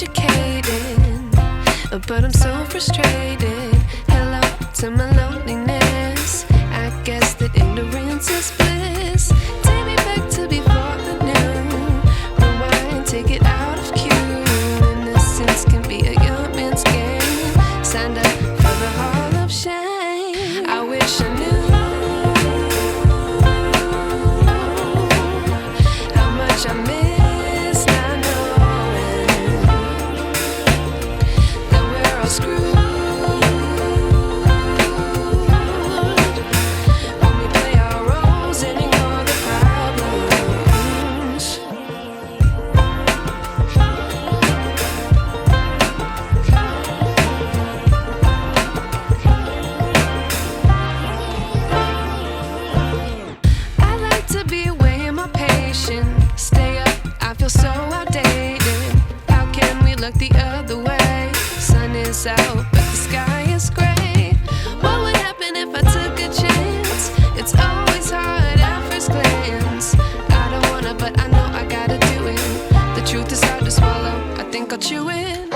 educated, but I'm so frustrated. Hello to my loneliness. I guess that ignorance is bliss. Take me back to before the new. Rewind, take it out of cue. Innocence can be a young man's game. Signed up for the hall of shame. I wish I knew how much I miss not knowing that we're all screwed when we play our roles and ignore the problems. I like to be away in my patience. Stay up, I feel so outdated. How can we look the other way? Sun is out, but the sky is gray. What would happen if I took a chance? It's always hard at first glance. I don't wanna, but I know I gotta do it. The truth is hard to swallow, I think I'll chew it.